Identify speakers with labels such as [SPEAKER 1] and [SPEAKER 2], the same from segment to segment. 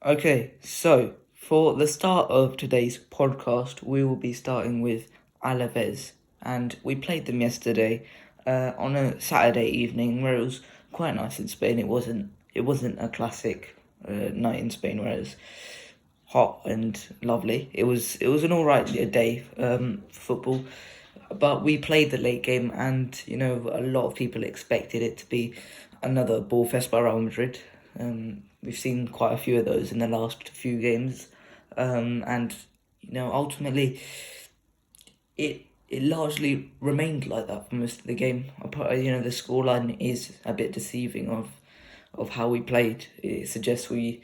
[SPEAKER 1] Okay, so for the start of today's podcast, we will be starting with Alaves, and we played them yesterday on a Saturday evening where it was quite nice in Spain. It wasn't a classic night in Spain where it was hot and lovely. It was an alright day for football, but we played the late game, and a lot of people expected it to be another ball fest by Real Madrid. We've seen quite a few of those in the last few games, and ultimately it largely remained like that for most of the game. The scoreline is a bit deceiving of how we played. It suggests we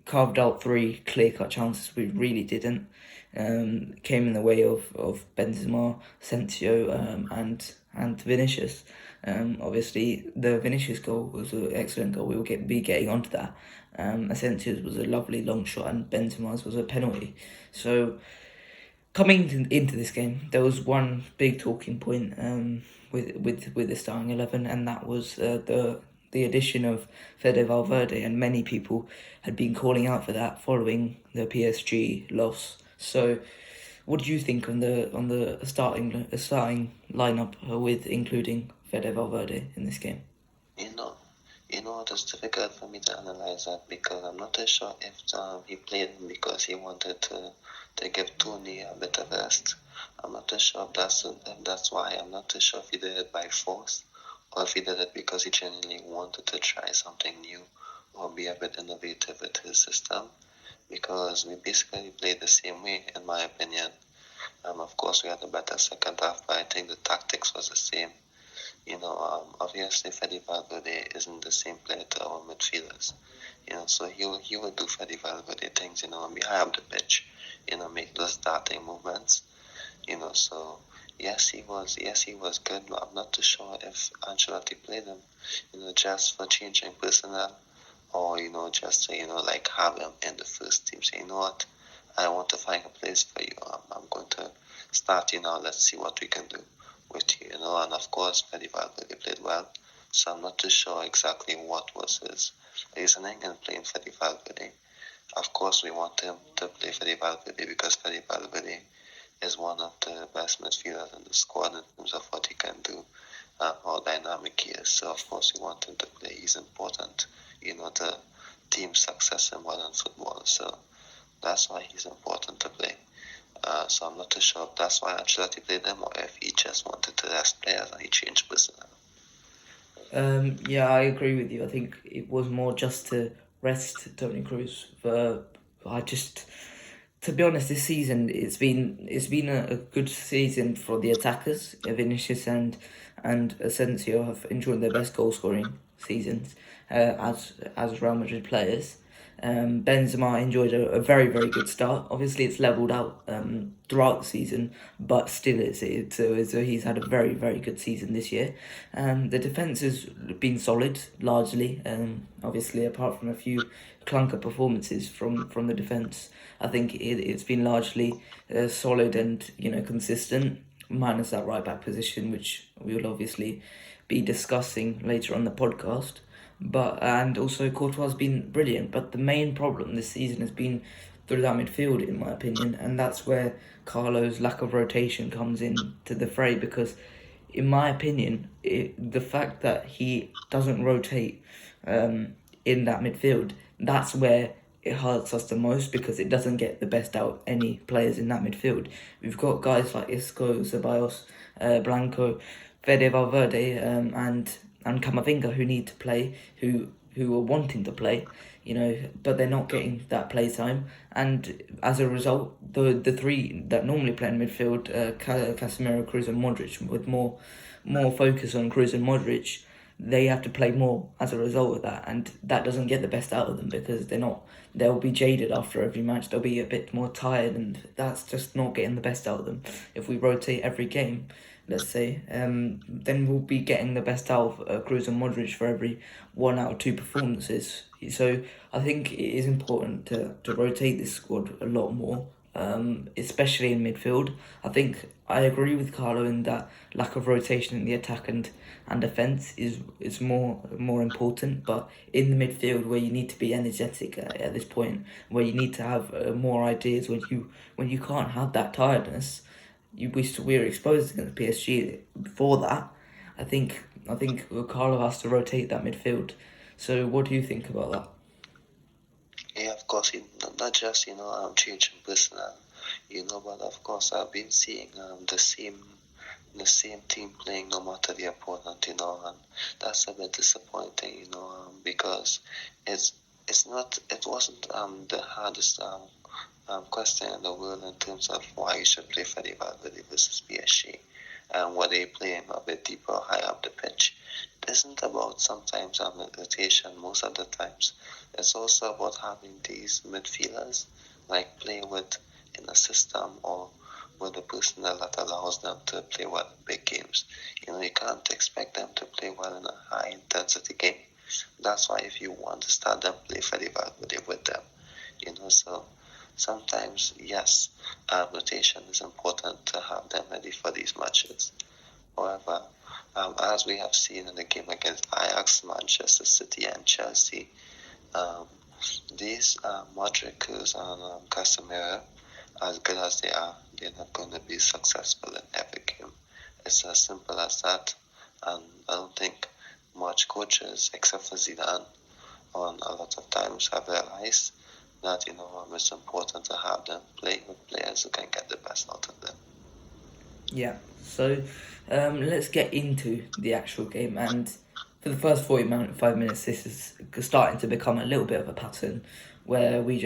[SPEAKER 1] carved out 3 clear-cut chances. We really didn't. Came in the way of Benzema, Asensio, and Vinicius. Obviously, the Vinicius goal was an excellent goal. We will be getting onto that. Asensio's was a lovely long shot, and Benzema's was a penalty. So, coming into this game, there was one big talking point with the starting 11, and that was the addition of Fede Valverde, and many people had been calling out for that following the PSG loss. So, what do you think on the starting lineup with including Fede Valverde in this game?
[SPEAKER 2] You know, it's difficult for me to analyze that because I'm not too sure if he played because he wanted to give Tony a bit of rest. I'm not too sure if that's why. I'm not too sure if he did it by force or if he did it because he genuinely wanted to try something new or be a bit innovative with his system, because we basically played the same way, in my opinion. Of course, we had a better second half, but I think the tactics was the same. Obviously Fede Valverde isn't the same player to our midfielders. So he will do Fede Valverde things, behind the pitch, make those darting movements. So yes he was good, but I'm not too sure if Ancelotti played him, just for changing personnel, or, just to, like have him in the first team. Say, you know what, I want to find a place for you. I'm going to start, let's see what we can do with you, and of course Fede Valverde played well, so I'm not too sure exactly what was his reasoning in playing Fede Valverde. Of course we want him to play Fede Valverde because Fede Valverde is one of the best midfielders in the squad in terms of what he can do, how dynamic he is. So of course we want him to play. He's important, to team success in modern football, so that's why he's important to play. So I'm not too sure if that's why Ancelotti played him or if he just wanted to rest players and he changed personnel.
[SPEAKER 1] Yeah, I agree with you. I think it was more just to rest Toni Kroos. To be honest, this season it's been a good season for the attackers. Vinicius and Asensio have enjoyed their best goal scoring seasons as Real Madrid players. Benzema enjoyed a very, very good start. Obviously, it's leveled out throughout the season, but still, so he's had a very, very good season this year. The defense has been solid largely. Obviously, apart from a few clunker performances from the defense, I think it's been largely solid and consistent, minus that right back position, which we will obviously be discussing later on the podcast. And also Courtois has been brilliant, but the main problem this season has been through that midfield, in my opinion, and that's where Carlo's lack of rotation comes in to the fray, because in my opinion, the fact that he doesn't rotate in that midfield, that's where it hurts us the most, because it doesn't get the best out of any players in that midfield. We've got guys like Isco, Ceballos, Blanco, Fede Valverde, and Camavinga who need to play, who who are wanting to play, but they're not getting that play time. And as a result, the three that normally play in midfield, Casemiro, Kroos, and Modric, with more focus on Kroos and Modric, they have to play more as a result of that, and that doesn't get the best out of them because they'll be jaded after every match. They'll be a bit more tired, and that's just not getting the best out of them. If we rotate every game, let's say, then we'll be getting the best out of Kroos and Modric for every 1 out of 2 performances. So I think it is important to rotate this squad a lot more, especially in midfield. I think I agree with Carlo in that lack of rotation in the attack and defence is more important. But in the midfield, where you need to be energetic at this point, where you need to have more ideas, when you can't have that tiredness, we're exposed against PSG. Before that, I think Carlo has to rotate that midfield. So what do you think about that?
[SPEAKER 2] Yeah, of course, not just changing personnel, but of course I've been seeing the same team playing no matter the opponent, and that's a bit disappointing, because it wasn't the hardest question in the world in terms of why you should play Fede Valverde versus PSG, and whether you play him a bit deeper or higher up the pitch. It isn't about sometimes rotation. Most of the times, it's also about having these midfielders like play with in a system or with a personnel that allows them to play well in big games. You can't expect them to play well in a high intensity game. That's why if you want to start them, play Fede Valverde with them. So sometimes, yes, rotation is important to have them ready for these matches. However, as we have seen in the game against Ajax, Manchester City, and Chelsea, these Modric, Kroos, and Casemiro, as good as they are, they're not going to be successful in every game. It's as simple as that, and I don't think much coaches, except for Zidane, on a lot of times have realized that it's important to have them play with players who can get the best out of them.
[SPEAKER 1] Yeah. So let's get into the actual game. And for the first 45 minutes, this is starting to become a little bit of a pattern where we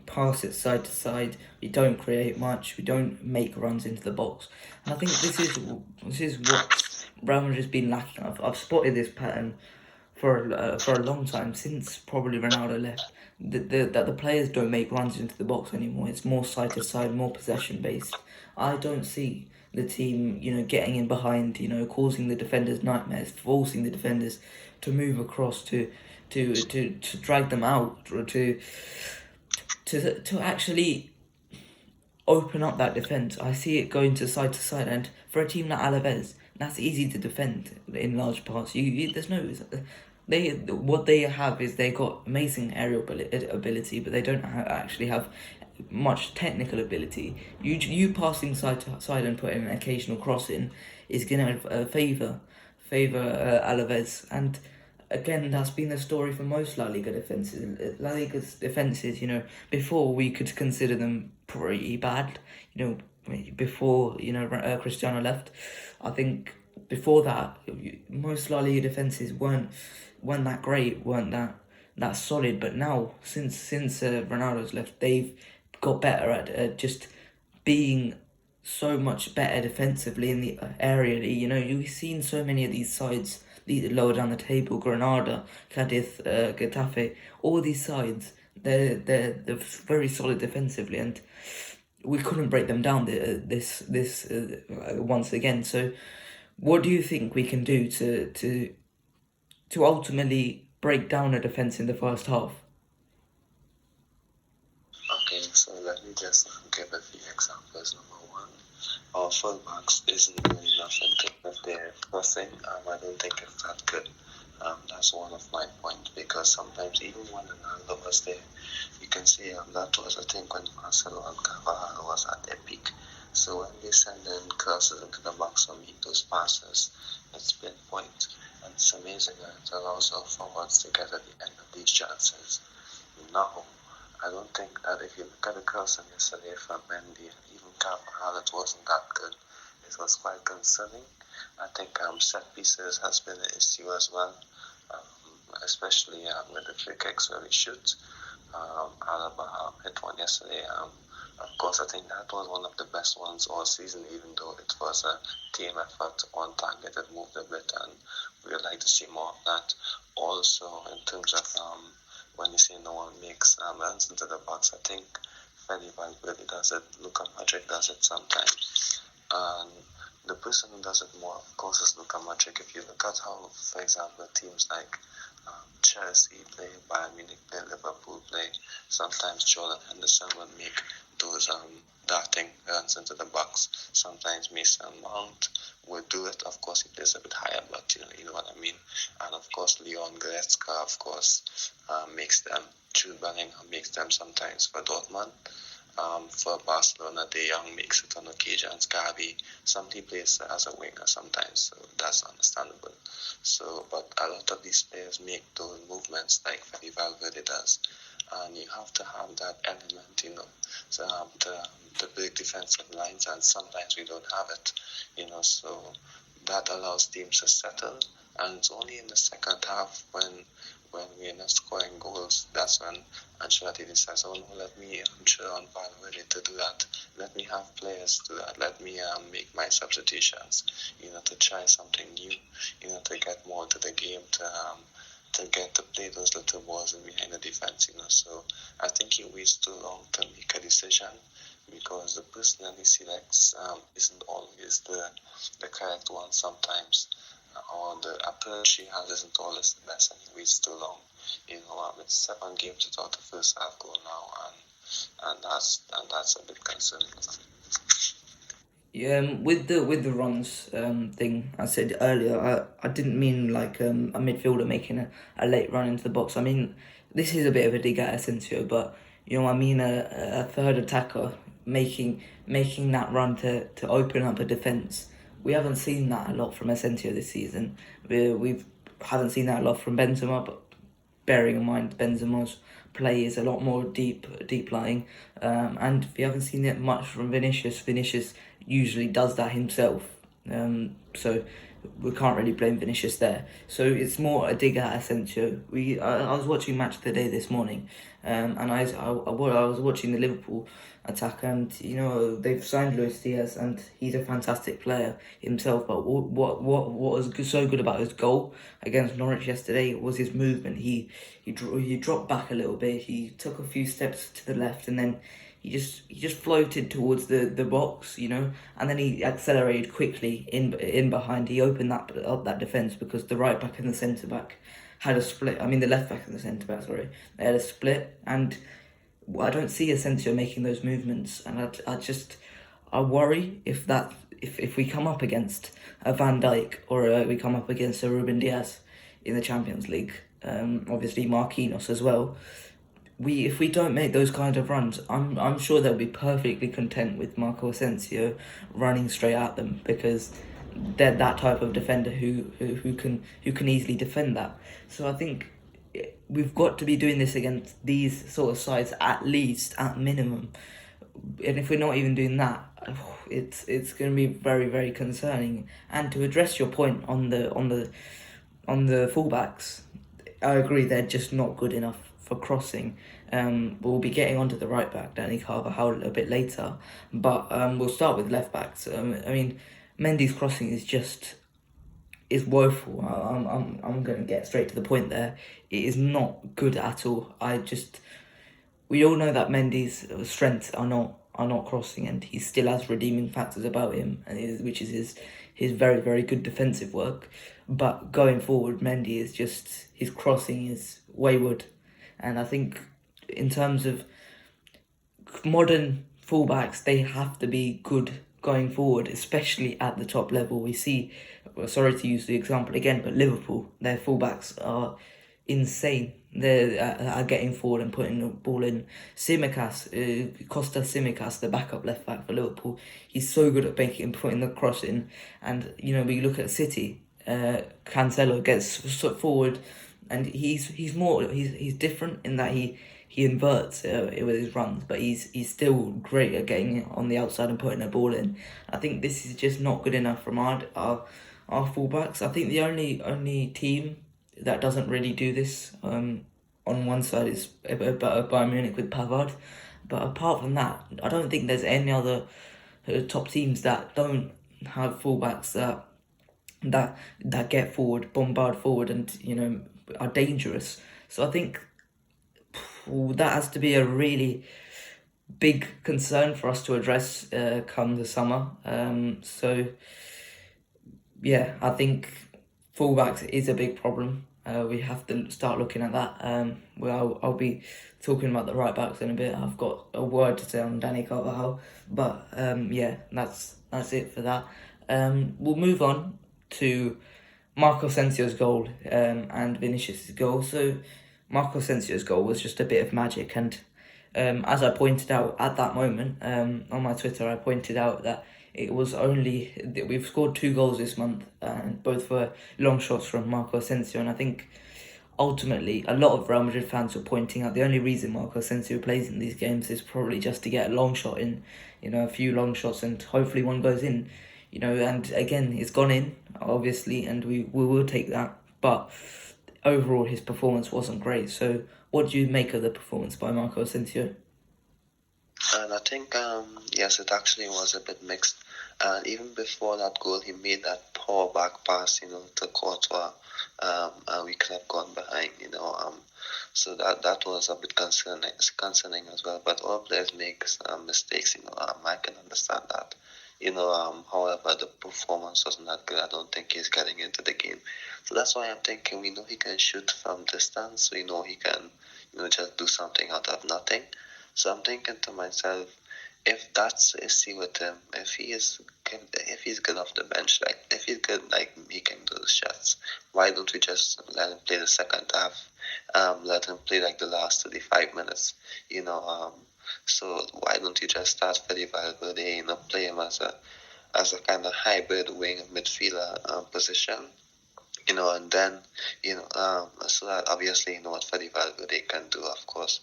[SPEAKER 1] pass it side to side. We don't create much. We don't make runs into the box. And I think this is what Real Madrid's been lacking. I've spotted this pattern for a long time, since probably Ronaldo left. That the players don't make runs into the box anymore. It's more side to side, more possession based. I don't see the team, getting in behind, causing the defenders nightmares, forcing the defenders to move across to drag them out, or to actually open up that defence. I see it going to side, and for a team like Alaves, that's easy to defend in large parts. There's no what they have is they got amazing aerial ability, but they don't actually have much technical ability. You passing side to side and putting an occasional cross in is gonna favour Alaves. And again, that's been the story for most La Liga defenses. La Liga's defenses, before we could consider them pretty bad. Before Cristiano left, I think before that, most La Liga defenses weren't that great, weren't that solid. But now, since Ronaldo's left, they've got better at just being so much better defensively in the area. You've seen so many of these sides lower down the table: Granada, Cadiz, Getafe. All these sides, they're very solid defensively, and we couldn't break them down this once again. So, what do you think we can do to ultimately break down a defense in the first half?
[SPEAKER 2] Okay, so let me just give a few examples. Number one, our fullbacks isn't doing enough in terms of their crossing. I don't think it's that good. That's one of my points, because sometimes even when Ronaldo was there, you can see that was a thing when Marcelo and Carvajal was at their peak. So when they send in crosses into the box or meet those passes, it's pinpoint. And it's amazing that it allows our forwards to get at the end of these chances. Now, I don't think that if you look at the crossing yesterday from Mendy and even Carvajal, it wasn't that good. It was quite concerning. I think set pieces has been an issue as well. especially with the free kicks where we shoot. Alaba hit one yesterday. Of course, I think that was one of the best ones all season, even though it was a team effort on target that moved a bit, and we would like to see more of that. Also, in terms of when you say no one makes runs into the box, I think Freddy Valverde does it, Luka Modric does it sometimes, and the person who does it more, of course, is Luka Modric. If you look at how, for example, teams like Chelsea play, Bayern Munich play, Liverpool play, sometimes Jordan Henderson will make those darting runs into the box. Sometimes Mason Mount will do it. Of course, he plays a bit higher, but you know what I mean. And of course, Leon Goretzka, of course, makes them. Jude Bellingham makes them sometimes for Dortmund. For Barcelona, De Jong makes it on occasions. Gavi, somebody plays as a winger sometimes, so that's understandable. So, but a lot of these players make those movements like Fede Valverde does, and you have to have that element, to have the big defensive lines, and sometimes we don't have it, so that allows teams to settle, and it's only in the second half when we're not scoring goals, that's when Ancelotti decides, oh no, let me chill on Valverde to do that. Let me have players do that. Let me make my substitutions, to try something new, to get more to the game, to get to play those little balls in behind the defense, So I think he waits too long to make a decision because the person that he selects isn't always the correct one sometimes. Or the approach he has isn't always the best, and he waits too long. It's 7 games without the first half goal now, and that's a bit concerning.
[SPEAKER 1] Yeah, with the runs thing I said earlier, I didn't mean like a midfielder making a late run into the box. I mean, this is a bit of a dig at Asensio, but I mean a third attacker making that run to open up a defence. We haven't seen that a lot from Asensio this season. We haven't seen that a lot from Benzema, but bearing in mind Benzema's play is a lot more deep lying, and we haven't seen it much from Vinicius. Vinicius usually does that himself, so we can't really blame Vinicius there. So it's more a dig at Asensio. I was watching Match of the Day this morning, and I was watching the Liverpool attack, and they've signed Luis Diaz, and he's a fantastic player himself. But what was so good about his goal against Norwich yesterday was his movement. He dropped back a little bit. He took a few steps to the left, and then he just floated towards the box, and then he accelerated quickly in behind. He opened up that defence because the right back and the centre back had a split. I mean, the left back and the centre back, sorry, they had a split, and I don't see Asensio making those movements, and I worry if we come up against a Van Dijk or we come up against a Ruben Diaz in the Champions League, obviously Marquinhos as well. If we don't make those kind of runs, I'm sure they'll be perfectly content with Marco Asensio running straight at them, because they're that type of defender who can easily defend that. So I think we've got to be doing this against these sort of sides at least, at minimum. And if we're not even doing that, it's going to be very, very concerning. And to address your point on the fullbacks, I agree they're just not good enough for crossing. We'll be getting onto the right back, Danny Carvajal, a bit later, but we'll start with left backs. I mean, Mendy's crossing is woeful. I'm going to get straight to the point there. It is not good at all. We all know that Mendy's strengths are not crossing, and he still has redeeming factors about him, which is his very, very good defensive work. But going forward, Mendy is his crossing is wayward, and I think in terms of modern fullbacks, they have to be good going forward, especially at the top level. We see, sorry to use the example again, but Liverpool, their fullbacks are insane. They are getting forward and putting the ball in. Costa Tsimikas, the backup left back for Liverpool, he's so good at putting the cross in. And we look at City. Cancelo gets forward, and he's different in that he inverts with his runs, but he's still great at getting on the outside and putting a ball in. I think this is just not good enough from our fullbacks. I think the only team that doesn't really do this. On one side is Bayern Munich with Pavard, but apart from that, I don't think there's any other top teams that don't have fullbacks that get forward, bombard forward, and are dangerous. So I think that has to be a really big concern for us to address come the summer. So yeah, I think fullbacks is a big problem. We have to start looking at that. Well, I'll be talking about the right backs in a bit. I've got a word to say on Danny Carvajal, but yeah, that's it for that. We'll move on to Marco Asensio's goal and Vinicius' goal. So Marco Asensio's goal was just a bit of magic, and as I pointed out at that moment on my Twitter, I pointed out that it was only that we've scored 2 goals this month, and both were long shots from Marco Asensio. And I think ultimately a lot of Real Madrid fans were pointing out the only reason Marco Asensio plays in these games is probably just to get a long shot in, a few long shots, and hopefully one goes in. And again, it's gone in, obviously, and we will take that. But overall, his performance wasn't great. So, what do you make of the performance by Marco Asensio?
[SPEAKER 2] And I think, yes, it actually was a bit mixed. And even before that goal, he made that poor back pass, to Courtois, and we could have gone behind, so that was a bit concerning as well. But all players make mistakes, I can understand that. However, the performance wasn't that good. I don't think he's getting into the game. So that's why I'm thinking we know he can shoot from distance. We know he can, just do something out of nothing. So I'm thinking to myself, if that's the issue with him, if he's good off the bench, like if he's good like making those shots, why don't we just let him play the second half? Let him play like the last 35 minutes, so why don't you just start Fede Valverde, play him as a kind of hybrid wing midfielder position, and then, so that obviously, what Fede Valverde can do, of course,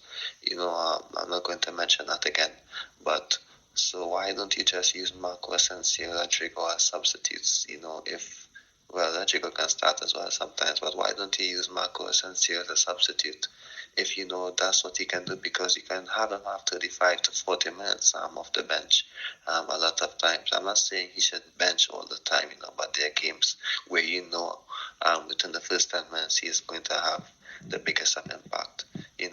[SPEAKER 2] I'm not going to mention that again, but so why don't you just use Marco Asensio, Rodrigo as substitutes, if, well, Rodrigo can start as well sometimes, but why don't you use Marco Asensio as a substitute if that's what he can do, because you can have him have 35 to 40 minutes off the bench a lot of times. I'm not saying he should bench all the time, but there are games where within the first 10 minutes he is going to have the biggest of impact.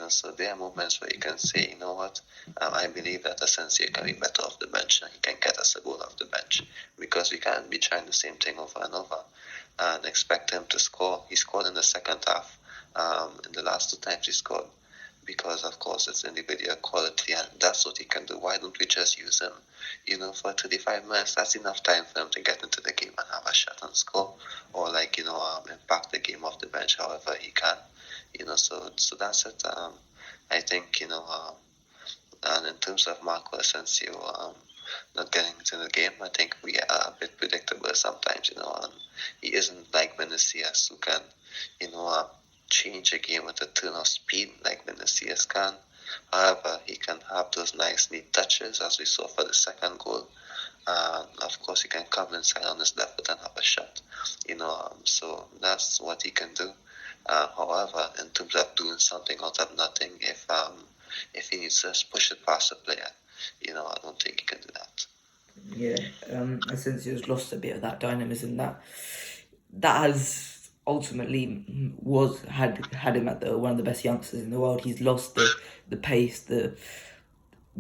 [SPEAKER 2] So there are moments where you can say, you know what, I believe that Asensio can be better off the bench and he can get us a goal off the bench, because we can't be trying the same thing over and over and expect him to score. He scored in the second half. In the last 2 times he scored, because of course it's individual quality and that's what he can do. Why don't we just use him, for 35 minutes? That's enough time for him to get into the game and have a shot and score, or impact the game off the bench however he can, so that's it. I think, and in terms of Marco Asensio not getting into the game, I think we are a bit predictable sometimes, and he isn't like Vinicius who can, change a game with a turn of speed like Vinicius can. However, he can have those nice neat touches as we saw for the second goal. Of course, he can come inside on his left foot and have a shot. So that's what he can do. However, in terms of doing something out of nothing, if he needs to just push it past the player, I don't think he can do that.
[SPEAKER 1] Yeah, Asensio's lost a bit of that dynamism that has ultimately had him at one of the best youngsters in the world. He's lost the pace, the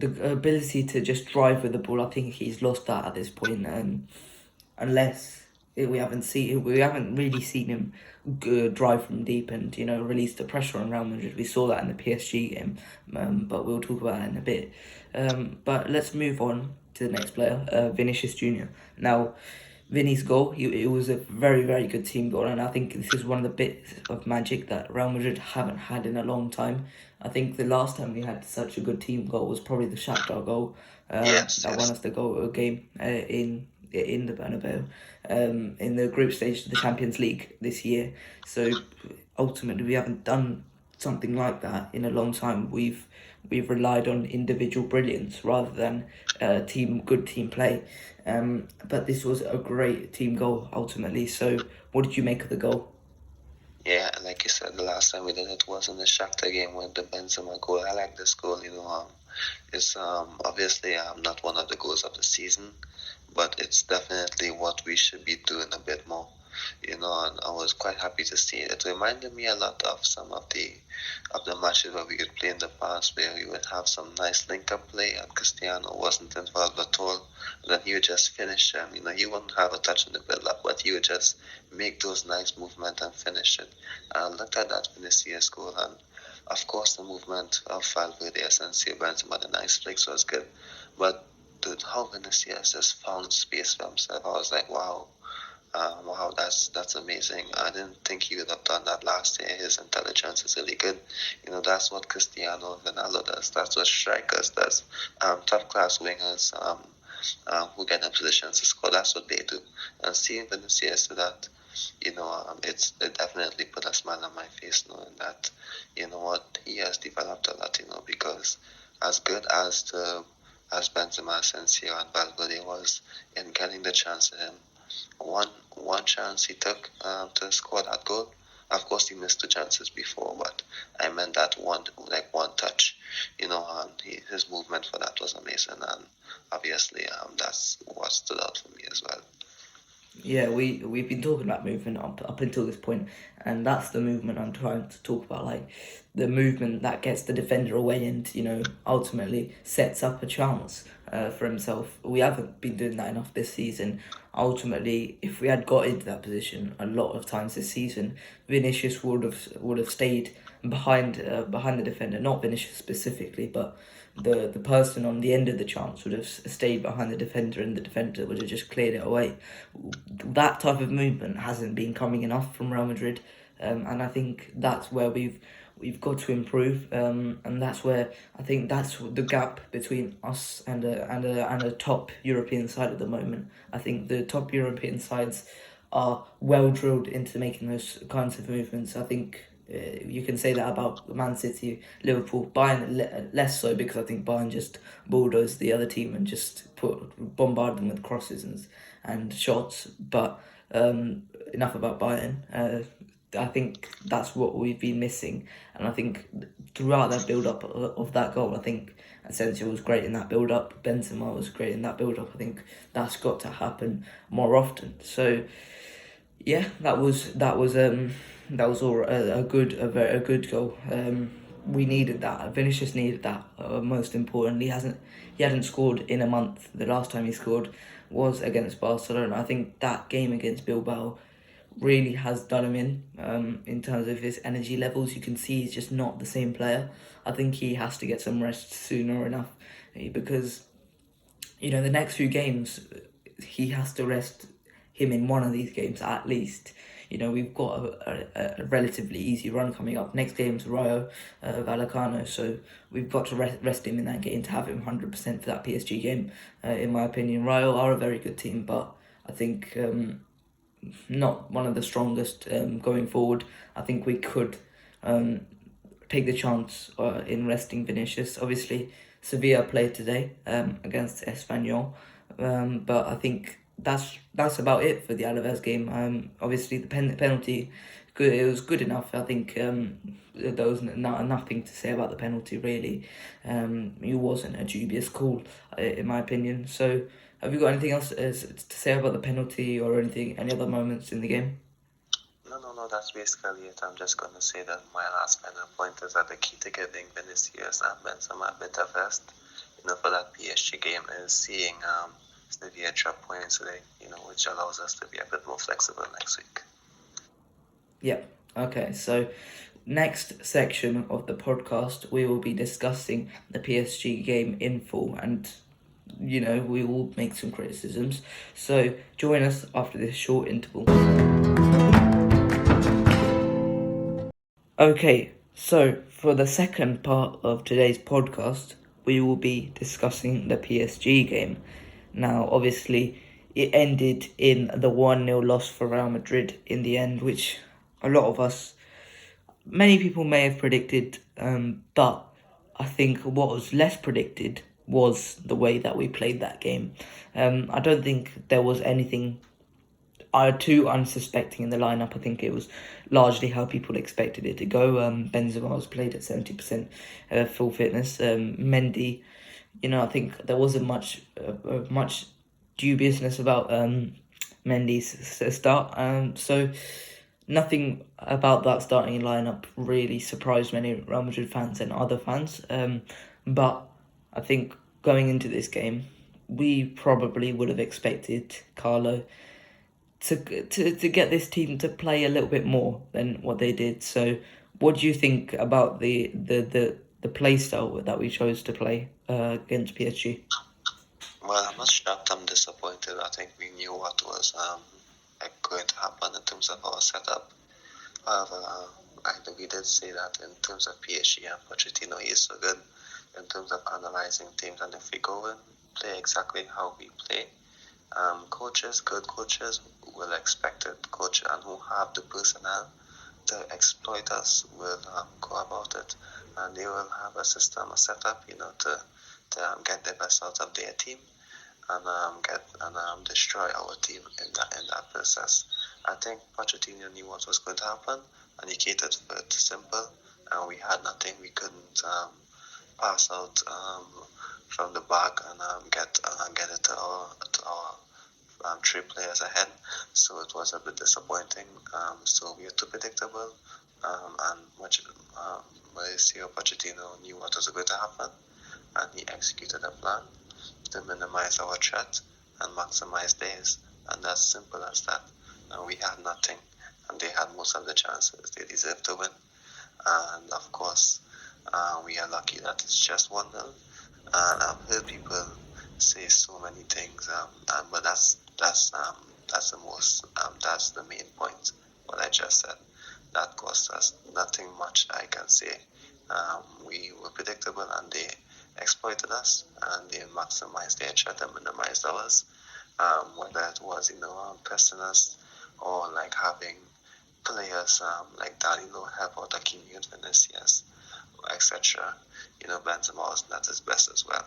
[SPEAKER 1] ability to just drive with the ball. I think he's lost that at this point, unless we haven't really seen him drive from deep and release the pressure on Real Madrid. We saw that in the PSG game, but we'll talk about that in a bit. But let's move on to the next player, Vinicius Junior. Now, Vinny's goal, it was a very, very good team goal, and I think this is one of the bits of magic that Real Madrid haven't had in a long time. I think the last time we had such a good team goal was probably the Shakhtar goal that won us the game in the Bernabeu in the group stage of the Champions League this year. So ultimately, we haven't done something like that in a long time. We've relied on individual brilliance rather than good team play. But this was a great team goal ultimately. So what did you make of the goal?
[SPEAKER 2] Yeah, like said, the last time we did it was in the Shakhtar game with the Benzema goal. I like this goal. It's obviously not one of the goals of the season, but it's definitely what we should be doing a bit more. And I was quite happy to see it. It reminded me a lot of some of the matches where we could play in the past, where we would have some nice link-up play, and Cristiano wasn't involved at all. And then he would just finish them. He wouldn't have a touch in the build-up, but he would just make those nice movements and finish it. And I looked at that Vinicius goal, and of course the movement of Valverde, Asensio, Benzema, the nice flicks was good, but how Vinicius just found space for himself, I was like, wow. Wow, that's amazing. I didn't think he would have done that last year. His intelligence is really good. That's what Cristiano Ronaldo does. That's what strikers does. Top class wingers who get in positions to score. That's what they do. And seeing Vinicius do that, it definitely put a smile on my face knowing that, what, he has developed a lot. Because as good as Benzema, Asensio, and Valverde was in getting the chance to him. One chance he took to score that goal. Of course, he missed two chances before, but I meant that one touch. And his movement for that was amazing, and obviously, that's what stood out for me as well.
[SPEAKER 1] Yeah, we've been talking about movement up until this point, and that's the movement I'm trying to talk about, like the movement that gets the defender away and ultimately sets up a chance for himself. We haven't been doing that enough this season. Ultimately, if we had got into that position a lot of times this season, Vinicius would have stayed behind the defender, not Vinicius specifically, but the person on the end of the chance would have stayed behind the defender, and the defender would have just cleared it away. That type of movement hasn't been coming enough from Real Madrid, and I think that's where we've got to improve, and that's where I think that's the gap between us and a top European side at the moment. I think the top European sides are well drilled into making those kinds of movements. I think you can say that about Man City, Liverpool, Bayern less so, because I think Bayern just bulldozed the other team and just bombarded them with crosses and shots. But enough about Bayern. I think that's what we've been missing, and I think throughout that build-up of that goal, I think Asensio was great in that build-up, Benzema was great in that build-up. I think that's got to happen more often. So yeah, that was all a good goal. We needed that. Vinicius needed that. Most importantly, he hadn't scored in a month. The last time he scored was against Barcelona. I think that game against Bilbao really has done him in terms of his energy levels. You can see he's just not the same player. I think he has to get some rest sooner enough, because the next few games he has to rest him in one of these games at least. We've got a relatively easy run coming up. Next game's Rayo Vallecano, so we've got to rest him in that game to have him 100% for that PSG game. In my opinion, Rayo are a very good team, but I think not one of the strongest going forward. I think we could take the chance in resting Vinicius. Obviously, Sevilla played today against Espanyol, but I think that's about it for the Alaves game. Obviously, the penalty, it was good enough. I think there was nothing to say about the penalty, really. It wasn't a dubious call, in my opinion. So, have you got anything else to say about the penalty or any other moments in the game?
[SPEAKER 2] No, that's basically it. I'm just going to say that my last final point is that the key to giving Vinicius and Benzema a bit of rest, for that PSG game is seeing Sevilla drop points today, which allows us to be a bit more flexible next week.
[SPEAKER 1] Yep. Okay, so next section of the podcast, we will be discussing the PSG game in full, and we will make some criticisms. So join us after this short interval. Okay, so for the second part of today's podcast, we will be discussing the PSG game. Now, obviously, it ended in the 1-0 loss for Real Madrid in the end, which a lot of us, many people may have predicted, but I think what was less predicted was the way that we played that game. I don't think there was anything too unsuspecting in the lineup. I think it was largely how people expected it to go. Benzema was played at 70% full fitness. Mendy, I think there wasn't much dubiousness about Mendy's start. So nothing about that starting lineup really surprised many Real Madrid fans and other fans. But I think going into this game, we probably would have expected Carlo to get this team to play a little bit more than what they did. So, what do you think about the play style that we chose to play against PSG?
[SPEAKER 2] Well, I'm not shocked. I'm disappointed. I think we knew what was going to happen in terms of our setup. However, we did say that in terms of PSG and Pochettino, he is so good in terms of analyzing teams. And if we go and play exactly how we play, good coaches will expect it. Coach and who have the personnel to exploit us will go about it, and they will have a system, a setup, to get the best out of their team and destroy our team in that process. I think Pochettino knew what was going to happen, and he catered for it simple. And we had nothing. We couldn't pass out from the back and get it to our three players ahead. So it was a bit disappointing. So we were too predictable, and Mauricio Pochettino knew what was going to happen, and he executed a plan to minimize our threat and maximize theirs. And that's simple as that. And we had nothing, and they had most of the chances. They deserved to win. And of course, we are lucky that it's just 1-0. And I've heard people say so many things, but that's the most, that's the main point. What I just said, that cost us nothing much. I can say we were predictable, and they exploited us, and they maximized their threat and minimized ours. Whether it was pressing us, or like having players like Danilo help out Aquino, Vinicius, etc. Benzema was not his best as well.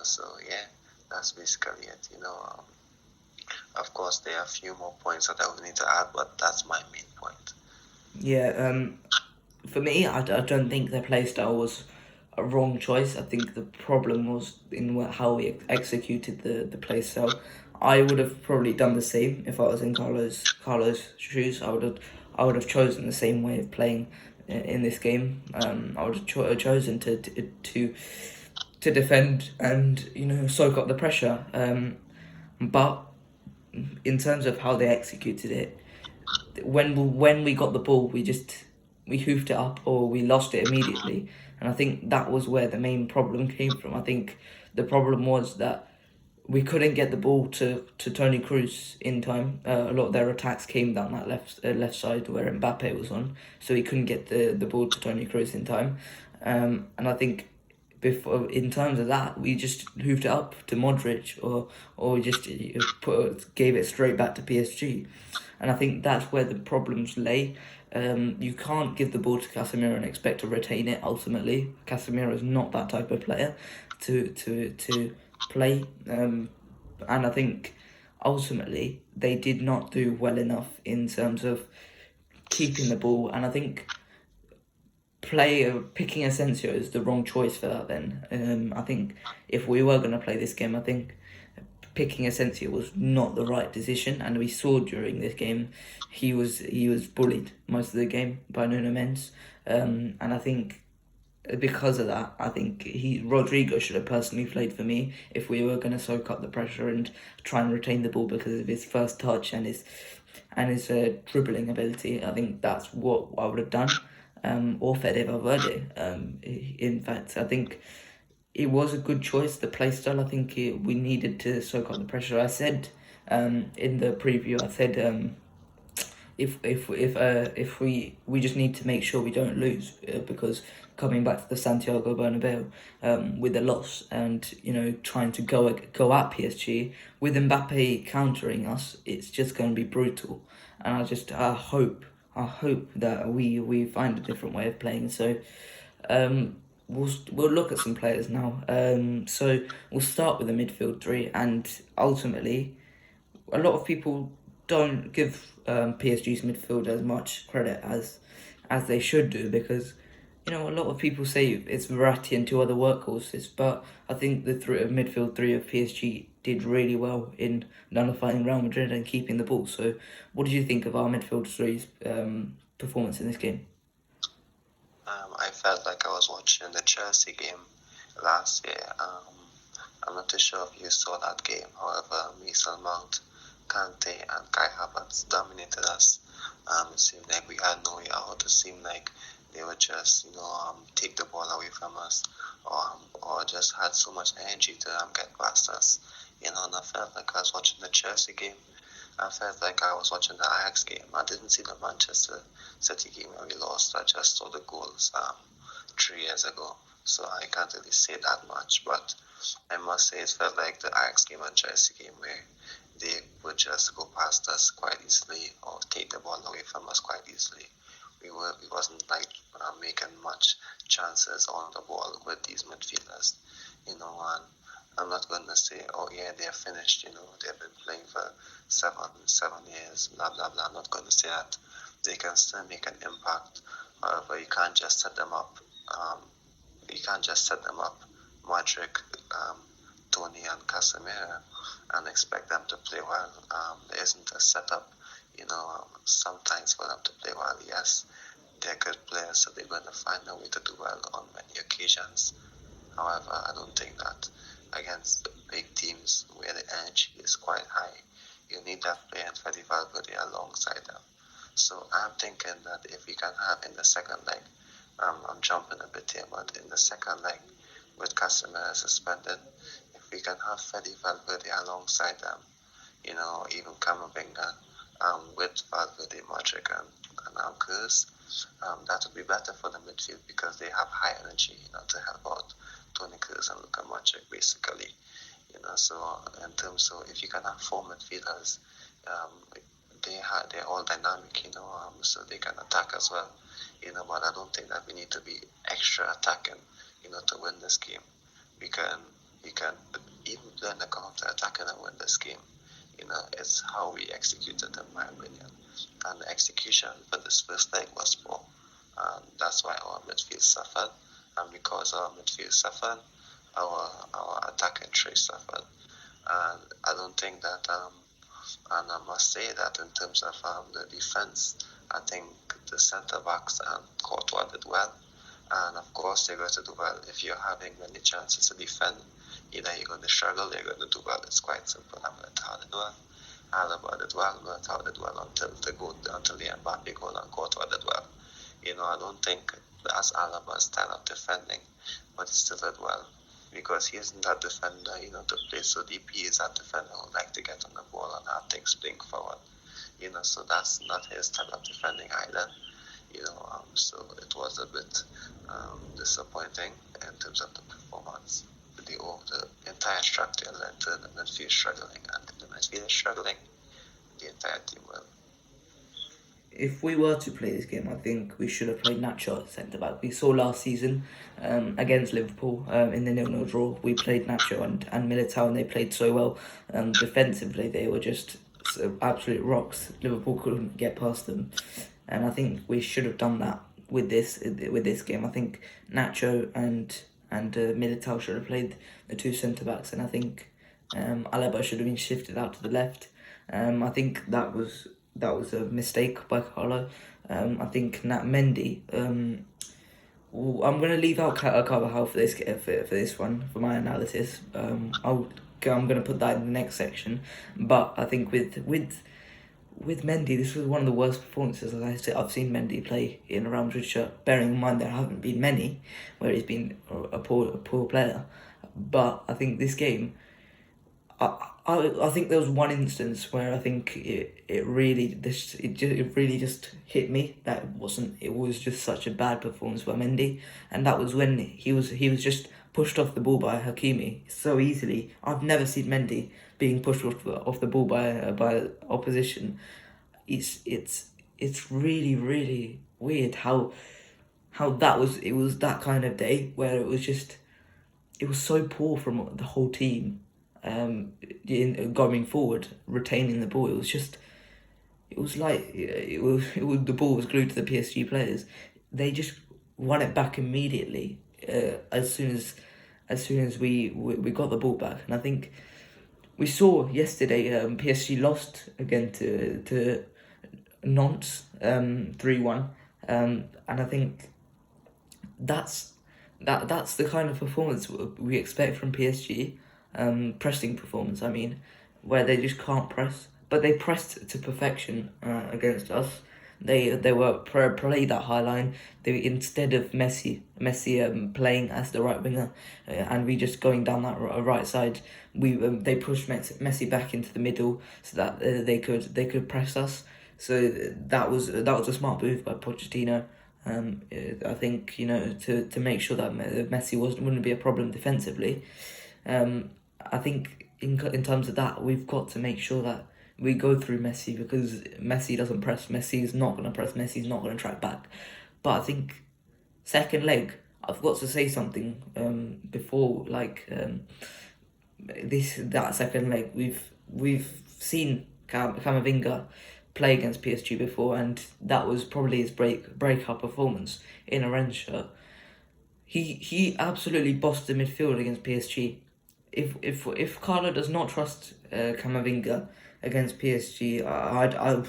[SPEAKER 2] So yeah, that's basically it. Of course, there are a few more points that I would need to add, but that's my main point.
[SPEAKER 1] Yeah, for me, I don't think their play style was a wrong choice. I think the problem was in how we executed the play style. I would have probably done the same if I was in Carlos' shoes. I would have chosen the same way of playing in this game. I would have chosen to defend and soak up the pressure. But in terms of how they executed it, when we got the ball, we hoofed it up or we lost it immediately, and I think that was where the main problem came from. I think the problem was that we couldn't get the ball to Toni Kroos in time. A lot of their attacks came down that left side where Mbappe was on, so he couldn't get the ball to Toni Kroos in time. And I think before, in terms of that, we just hoofed it up to Modric, or we just gave it straight back to PSG. And I think that's where the problems lay. You can't give the ball to Casemiro and expect to retain it. Ultimately, Casemiro is not that type of player to play. And I think ultimately they did not do well enough in terms of keeping the ball. And I think picking Asensio is the wrong choice for that. Then I think if we were going to play this game, I think picking Asensio was not the right decision, and we saw during this game he was bullied most of the game by Nuno Mendes, and I think because of that, I think Rodrigo should have personally played for me if we were going to soak up the pressure and try and retain the ball because of his first touch and his dribbling ability. I think that's what I would have done, or Fede Valverde. In fact, I think it was a good choice. The play style, I think we needed to soak up the pressure. I said in the preview, I said if we just need to make sure we don't lose because coming back to the Santiago Bernabeu with a loss and trying to go at PSG with Mbappe countering us, it's just going to be brutal. And I hope that we find a different way of playing. So we'll look at some players now. So we'll start with the midfield three, and ultimately, a lot of people don't give PSG's midfield as much credit as they should do, because a lot of people say it's Verratti and two other workhorses, but I think the midfield three of PSG did really well in nullifying Real Madrid and keeping the ball. So, what did you think of our midfield three's performance in this game?
[SPEAKER 2] I felt like I was watching the Chelsea game last year. I'm not too sure if you saw that game. However, Mason Mount, Kante, and Kai Havertz dominated us. It seemed like we had no way out. It seemed like they would just, take the ball away from us, or just had so much energy to get past us. And I felt like I was watching the Chelsea game. I felt like I was watching the Ajax game. I didn't see the Manchester City game where we lost. I just saw the goals 3 years ago, so I can't really say that much. But I must say it felt like the Ajax game and Chelsea game where they would just go past us quite easily or take the ball away from us quite easily. We wasn't like making much chances on the ball with these midfielders, and I'm not going to say, oh yeah, they're finished, they've been playing for seven years, blah, blah, blah. I'm not going to say that. They can still make an impact. However, you can't just set them up. Modric, Tony, and Casemiro, and expect them to play well. There isn't a setup, sometimes for them to play well. Yes, they're good players, so they're going to find a way to do well on many occasions. However, I don't think that against big teams where the energy is quite high, you need that player in Fede Valverde alongside them. So I'm thinking that if we can have in the second leg, I'm jumping a bit here, but in the second leg, with Casemiro suspended, if we can have Fede Valverde alongside them, even Camavinga, with Valverde, Modric, and Kroos, that would be better for the midfield because they have high energy, to help out Toni Kroos and Luka Modric, basically. So in terms, so if you can have four midfielders, they're all dynamic, so they can attack as well, but I don't think that we need to be extra attacking, to win this game. We can even learn the counter attacking and win this game. It's how we executed, in my opinion, and the execution for this first leg was poor, and that's why our midfield suffered. And because our midfield suffered, our attacking tray suffered. And I don't think that, and I must say that in terms of the defense, I think the centre backs and Courtois did well. And of course, they're going to do well if you're having many chances to defend. Either you're going to struggle, or you're going to do well. It's quite simple. I'm going to tell it well. Alaba did well. I'm going to tell it well until the Mbappe goal and Courtois did well. I don't think that's Alaba's style of defending, but he still did well because he isn't that defender, to play so deep. He is that defender who like to get on the ball and have things playing forward. So that's not his style of defending either. So it was a bit disappointing in terms of the performance. The entire structure led to the midfield struggling, and if the midfield is struggling, the entire team will.
[SPEAKER 1] If we were to play this game, I think we should have played Nacho at centre back. We saw last season against Liverpool in the 0-0 draw. We played Nacho and Militao, and they played so well. Defensively, they were just absolute rocks. Liverpool couldn't get past them, and I think we should have done that with this game. I think Nacho and Militao should have played the two centre backs, and I think Alaba should have been shifted out to the left. I think that was a mistake by Carlo. I think Nat Mendy. I'm going to leave out Carvajal for this one for my analysis. I'm going to put that in the next section. But I think with Mendy, this was one of the worst performances I've seen Mendy play in a Real Madrid shirt. Bearing in mind there haven't been many where he's been a poor player, but I think this game, I think there was one instance where I think it really just hit me that it was just such a bad performance by Mendy, and that was when he was just pushed off the ball by Hakimi so easily. I've never seen Mendy being pushed off the ball by opposition. It's really weird how it was that kind of day where it was so poor from the whole team. In going forward, retaining the ball, it was just it was like the ball was glued to the PSG players. They just won it back immediately as soon as we got the ball back. And I think we saw yesterday PSG lost again to Nantes 3-1, and I think that's that's the kind of performance we expect from PSG, pressing performance. I mean, where they just can't press, but they pressed to perfection against us. They were play that high line. They instead of Messi playing as the right winger, and we just going down that right side. They pushed Messi back into the middle so that they could press us. So that was a smart move by Pochettino. I think to make sure that Messi wouldn't be a problem defensively. I think in terms of that, we've got to make sure that we go through Messi because Messi doesn't press. Messi is not going to press. Messi is not going to track back. But I think second leg, I've got to say something before that second leg. We've seen Camavinga play against PSG before, and that was probably his breakout performance in a red shirt. He absolutely bossed the midfield against PSG. If Carlo does not trust Camavinga against PSG, I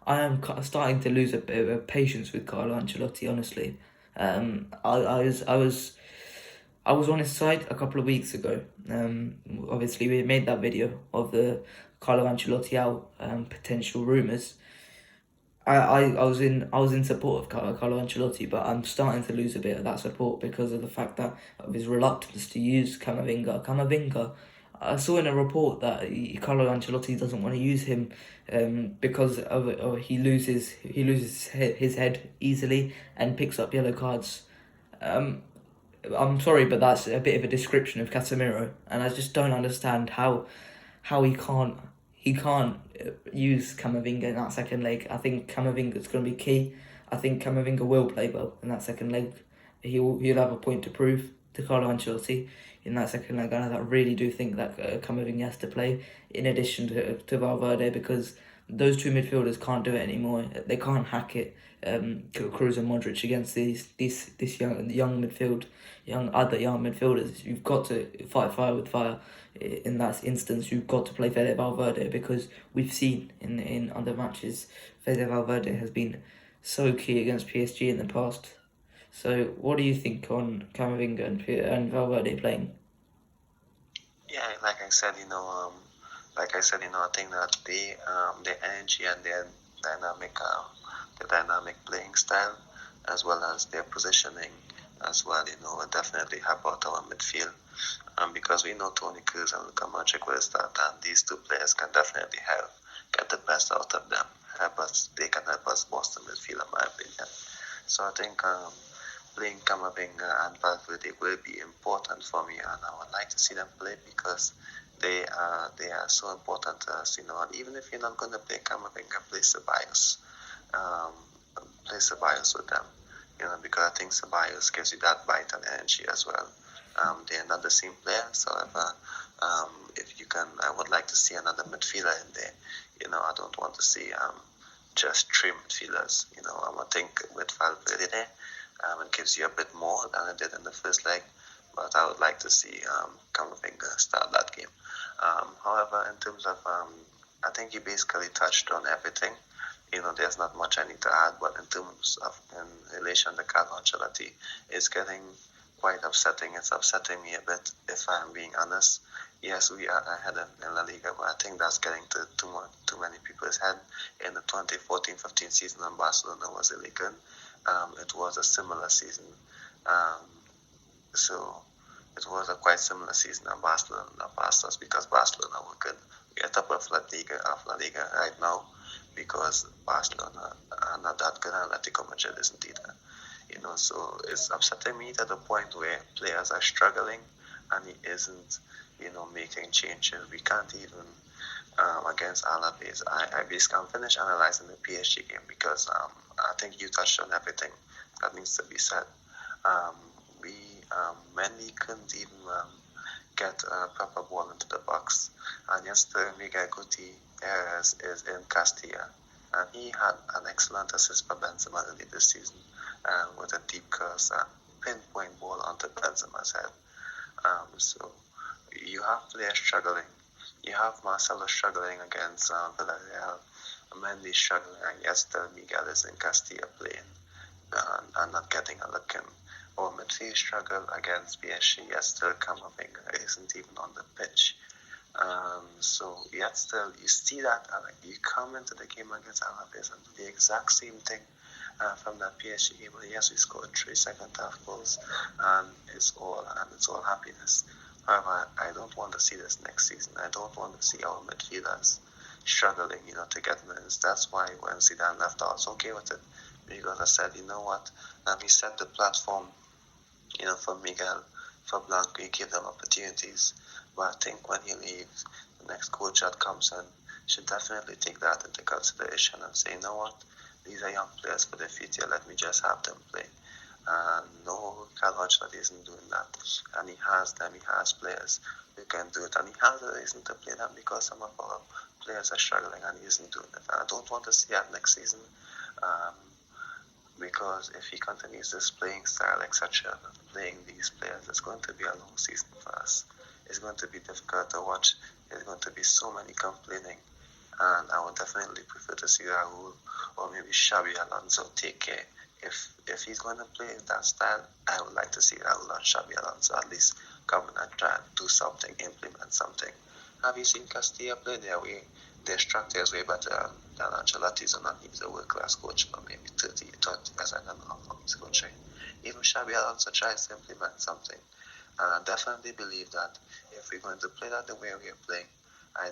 [SPEAKER 1] am starting to lose a bit of patience with Carlo Ancelotti. Honestly, I was on his side a couple of weeks ago. Obviously, we made that video of the Carlo Ancelotti out potential rumours. I was in support of Carlo Ancelotti, but I'm starting to lose a bit of that support because of the fact that of his reluctance to use Camavinga. I saw in a report that Carlo Ancelotti doesn't want to use him because he loses his head easily and picks up yellow cards. I'm sorry, but that's a bit of a description of Casemiro, and I just don't understand how he can't use Camavinga in that second leg. I think Camavinga's going to be key. I think Camavinga will play well in that second leg. He'll have a point to prove to Carlo Ancelotti in that second leg, and I really do think that Camavinga has to play in addition to Valverde because those two midfielders can't do it anymore. They can't hack it. Kroos and Modric against this young other young midfielders. You've got to fight fire with fire. In that instance, you've got to play Fede Valverde because we've seen in other matches Fede Valverde has been so key against PSG in the past. So, what do you think on Camavinga and Valverde playing?
[SPEAKER 2] Yeah, I think that their energy and their dynamic, the dynamic playing style, as well as their positioning, as well, will definitely help out our midfield. Because we know Toni Kroos and Luka Modric will start, and these two players can definitely help get the best out of them. They can help us boss the midfield, in my opinion. So I think playing Camavinga and Valverde will be important for me, and I would like to see them play because they are so important to us, And even if you're not going to play Camavinga, play Ceballos, play Ceballos with them, because I think Ceballos gives you that bite and energy as well. They're not the same players, however, if you can, I would like to see another midfielder in there. I don't want to see just three midfielders. I think with Valverde there, it gives you a bit more than it did in the first leg, but I would like to see Camavinga start that game. However, in terms of, I think you basically touched on everything. There's not much I need to add, but in terms of in relation to Carlo Ancelotti, it's getting quite upsetting. It's upsetting me a bit, if I'm being honest. Yes, we are ahead in La Liga, but I think that's getting to too many people's head. In the 2014-15 season when Barcelona was illegal, it was a similar season. So it was a quite similar season at Barcelona passed us because Barcelona were good. We are top of La Liga right now because Barcelona are not that good and Atletico Madrid isn't either. So it's upsetting me to the point where players are struggling and he isn't, making changes. We can't even against Alaves. I basically can finish analyzing the PSG game because I think you touched on everything that needs to be said. We Mendy couldn't even get a proper ball into the box, and yesterday Miguel Guti is in Castilla, and he had an excellent assist by Benzema early this season, with a deep cross and pinpoint ball onto Benzema's head. So you have players struggling. You have Marcelo struggling against Villarreal, Mendy struggling, and yet still Miguel is in Castilla playing and not getting a look in. Or midfield struggle against PSG, yet still Camavinga isn't even on the pitch. So yet still you see that, and you come into the game against Alaves and do the exact same thing from that PSG game. But yes, we scored 3 second half goals, and it's all happiness. However, I don't want to see this next season. I don't want to see our midfielders struggling, to get minutes. That's why when Zidane left, I was okay with it, because I said, you know what, we set the platform, for Miguel, for Blanco, we give them opportunities. But I think when he leaves, the next coach that comes in should definitely take that into consideration and say, you know what, these are young players for the future, let me just have them play. And no, Carlo Ancelotti isn't doing that. And he has players who can do it. And he has a reason to play them, because some of our players are struggling and he isn't doing it. And I don't want to see that next season, because if he continues this playing style, etc., playing these players, it's going to be a long season for us. It's going to be difficult to watch. There's going to be so many complaining. And I would definitely prefer to see Raul or maybe Xabi Alonso take care. If he's going to play that style, I would like to see Raul and Xabi Alonso at least come in and try and do something, implement something. Have you seen Castilla play their way? Their structure is way better than Ancelotti's, and he's a world-class coach for maybe 30 years. I don't know how long he's coaching. Even Xabi Alonso tries to implement something. And I definitely believe that if we're going to play that the way we are playing, I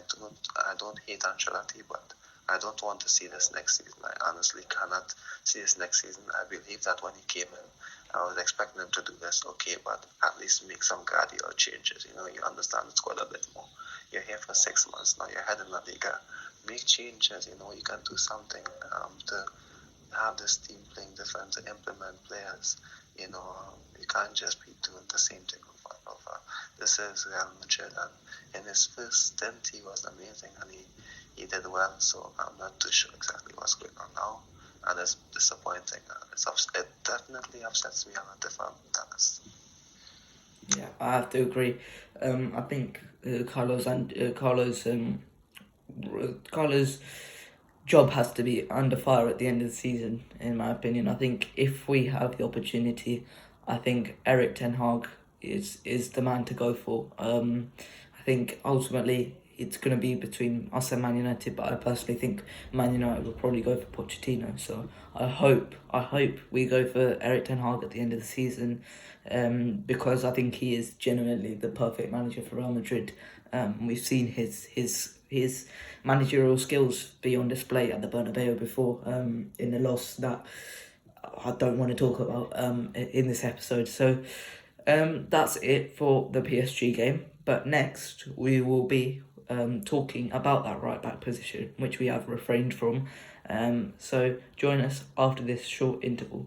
[SPEAKER 2] don't hate Ancelotti, but I don't want to see this next season. I honestly cannot see this next season. I believe that when he came in, I was expecting him to do this, okay, but at least make some gradual changes. You understand the squad a bit more. You're here for 6 months now. You're head in La Liga. Make changes. You can do something to have this team playing different, to implement players. You can't just be doing the same thing over and over. This is Real Madrid, and in his first stint, he was amazing, and he did well. So I'm not too sure exactly what's going on now, and it's disappointing. It definitely upsets me a lot, if I'm honest.
[SPEAKER 1] Yeah, I have to agree. I think Carlos' job has to be under fire at the end of the season, in my opinion. I think if we have the opportunity, I think Erik ten Hag is the man to go for. I think ultimately it's going to be between us and Man United, but I personally think Man United will probably go for Pochettino. So I hope we go for Erik ten Hag at the end of the season, because I think he is genuinely the perfect manager for Real Madrid. We've seen his managerial skills be on display at the Bernabeu before, in the loss that I don't want to talk about in this episode. So that's it for the PSG game. But next we will be talking about that right back position, which we have refrained from. So join us after this short interval.